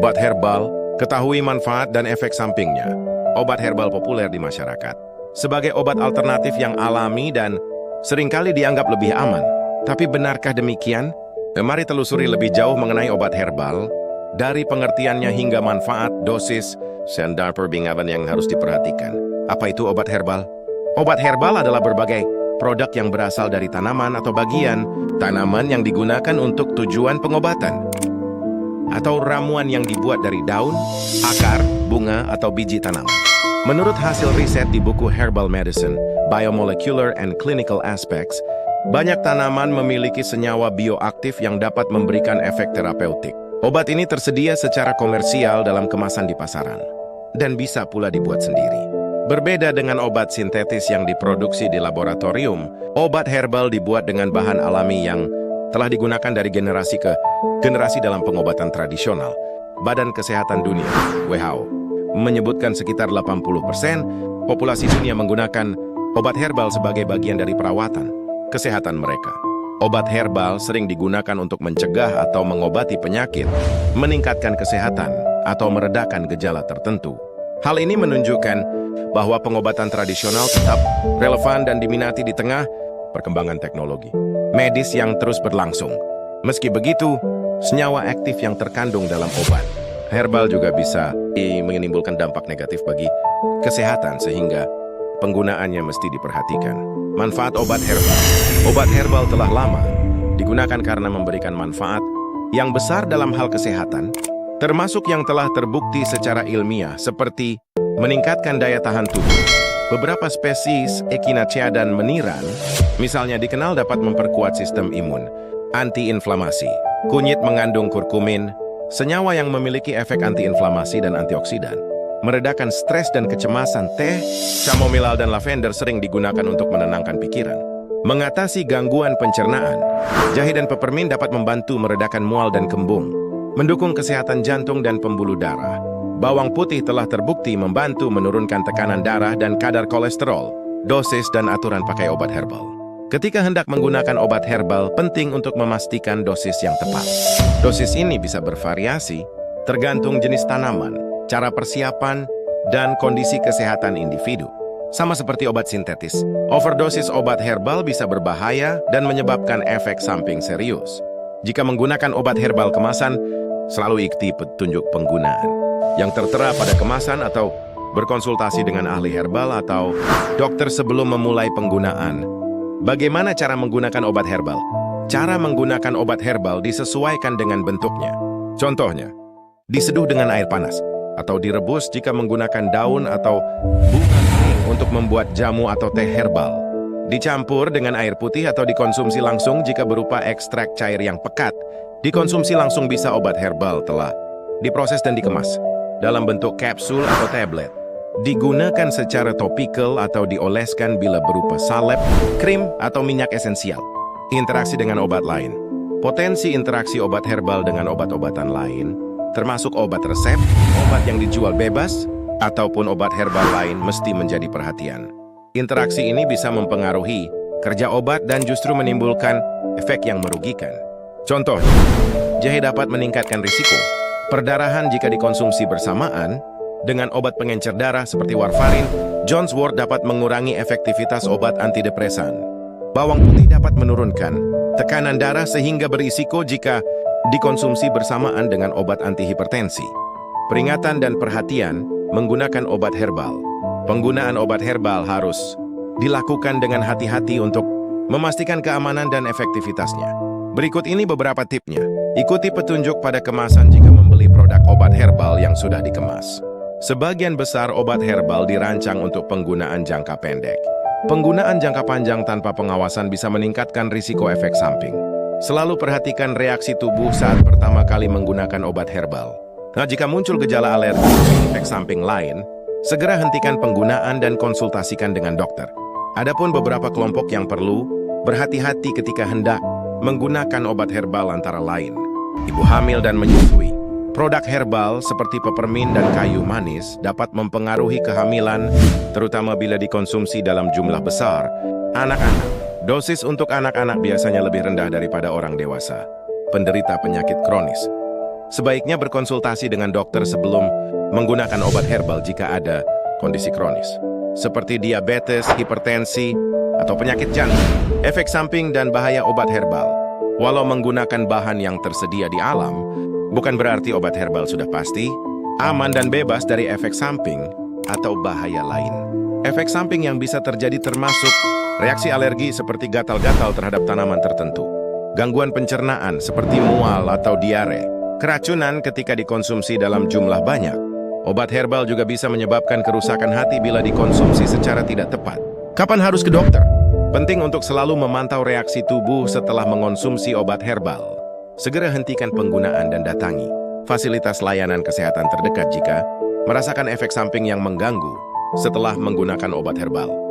Obat herbal, ketahui manfaat dan efek sampingnya. Obat herbal populer di masyarakat sebagai obat alternatif yang alami dan seringkali dianggap lebih aman. Tapi benarkah demikian? Mari telusuri lebih jauh mengenai obat herbal, dari pengertiannya hingga manfaat, dosis, dan perbincangan yang harus diperhatikan. Apa itu obat herbal? Obat herbal adalah berbagai produk yang berasal dari tanaman atau bagian tanaman yang digunakan untuk tujuan pengobatan, atau ramuan yang dibuat dari daun, akar, bunga, atau biji tanaman. Menurut hasil riset di buku Herbal Medicine, Biomolecular and Clinical Aspects, banyak tanaman memiliki senyawa bioaktif yang dapat memberikan efek terapeutik. Obat ini tersedia secara komersial dalam kemasan di pasaran, dan bisa pula dibuat sendiri. Berbeda dengan obat sintetis yang diproduksi di laboratorium, obat herbal dibuat dengan bahan alami yang telah digunakan dari generasi ke generasi dalam pengobatan tradisional. Badan Kesehatan Dunia, WHO, menyebutkan sekitar 80% populasi dunia menggunakan obat herbal sebagai bagian dari perawatan kesehatan mereka. Obat herbal sering digunakan untuk mencegah atau mengobati penyakit, meningkatkan kesehatan, atau meredakan gejala tertentu. Hal ini menunjukkan bahwa pengobatan tradisional tetap relevan dan diminati di tengah perkembangan teknologi medis yang terus berlangsung. Meski begitu, senyawa aktif yang terkandung dalam obat herbal juga bisa menimbulkan dampak negatif bagi kesehatan, sehingga penggunaannya mesti diperhatikan. Manfaat obat herbal. Obat herbal telah lama digunakan karena memberikan manfaat yang besar dalam hal kesehatan, termasuk yang telah terbukti secara ilmiah seperti meningkatkan daya tahan tubuh. Beberapa spesies Echinacea dan meniran, misalnya, dikenal dapat memperkuat sistem imun, antiinflamasi. Kunyit mengandung kurkumin, senyawa yang memiliki efek antiinflamasi dan antioksidan. Meredakan stres dan kecemasan. Teh, chamomile dan lavender sering digunakan untuk menenangkan pikiran. Mengatasi gangguan pencernaan. Jahe dan peppermint dapat membantu meredakan mual dan kembung. Mendukung kesehatan jantung dan pembuluh darah. Bawang putih telah terbukti membantu menurunkan tekanan darah dan kadar kolesterol. Dosis dan aturan pakai obat herbal. Ketika hendak menggunakan obat herbal, penting untuk memastikan dosis yang tepat. Dosis ini bisa bervariasi tergantung jenis tanaman, cara persiapan, dan kondisi kesehatan individu. Sama seperti obat sintetis, overdosis obat herbal bisa berbahaya dan menyebabkan efek samping serius. Jika menggunakan obat herbal kemasan, selalu ikuti petunjuk penggunaan yang tertera pada kemasan atau berkonsultasi dengan ahli herbal atau dokter sebelum memulai penggunaan. Bagaimana cara menggunakan obat herbal? Cara menggunakan obat herbal disesuaikan dengan bentuknya. Contohnya, diseduh dengan air panas, atau direbus jika menggunakan daun atau bunga kering untuk membuat jamu atau teh herbal. Dicampur dengan air putih atau dikonsumsi langsung jika berupa ekstrak cair yang pekat. Dikonsumsi langsung bisa obat herbal telah diproses dan dikemas dalam bentuk kapsul atau tablet. Digunakan secara topikal atau dioleskan bila berupa salep, krim, atau minyak esensial. Interaksi dengan obat lain. Potensi interaksi obat herbal dengan obat-obatan lain, termasuk obat resep, obat yang dijual bebas, ataupun obat herbal lain mesti menjadi perhatian. Interaksi ini bisa mempengaruhi kerja obat dan justru menimbulkan efek yang merugikan. Contohnya, jahe dapat meningkatkan risiko perdarahan jika dikonsumsi bersamaan dengan obat pengencer darah seperti warfarin. John's wort dapat mengurangi efektivitas obat antidepresan. Bawang putih dapat menurunkan tekanan darah sehingga berisiko jika dikonsumsi bersamaan dengan obat antihipertensi. Peringatan dan perhatian menggunakan obat herbal. Penggunaan obat herbal harus dilakukan dengan hati-hati untuk memastikan keamanan dan efektivitasnya. Berikut ini beberapa tipsnya. Ikuti petunjuk pada kemasan jika membeli produk obat herbal yang sudah dikemas. Sebagian besar obat herbal dirancang untuk penggunaan jangka pendek. Penggunaan jangka panjang tanpa pengawasan bisa meningkatkan risiko efek samping. Selalu perhatikan reaksi tubuh saat pertama kali menggunakan obat herbal. Nah, jika muncul gejala alergi atau efek samping lain, segera hentikan penggunaan dan konsultasikan dengan dokter. Adapun beberapa kelompok yang perlu berhati-hati ketika hendak menggunakan obat herbal antara lain ibu hamil dan menyusui. Produk herbal seperti peppermint dan kayu manis dapat mempengaruhi kehamilan, terutama bila dikonsumsi dalam jumlah besar. Anak-anak. Dosis untuk anak-anak biasanya lebih rendah daripada orang dewasa penderita penyakit kronis. Sebaiknya berkonsultasi dengan dokter sebelum menggunakan obat herbal jika ada kondisi kronis, seperti diabetes, hipertensi, atau penyakit jantung. Efek samping dan bahaya obat herbal. Walau menggunakan bahan yang tersedia di alam, bukan berarti obat herbal sudah pasti aman dan bebas dari efek samping atau bahaya lain. Efek samping yang bisa terjadi termasuk reaksi alergi seperti gatal-gatal terhadap tanaman tertentu, gangguan pencernaan seperti mual atau diare, keracunan ketika dikonsumsi dalam jumlah banyak. Obat herbal juga bisa menyebabkan kerusakan hati bila dikonsumsi secara tidak tepat. Kapan harus ke dokter? Penting untuk selalu memantau reaksi tubuh setelah mengonsumsi obat herbal. Segera hentikan penggunaan dan datangi fasilitas layanan kesehatan terdekat jika merasakan efek samping yang mengganggu setelah menggunakan obat herbal.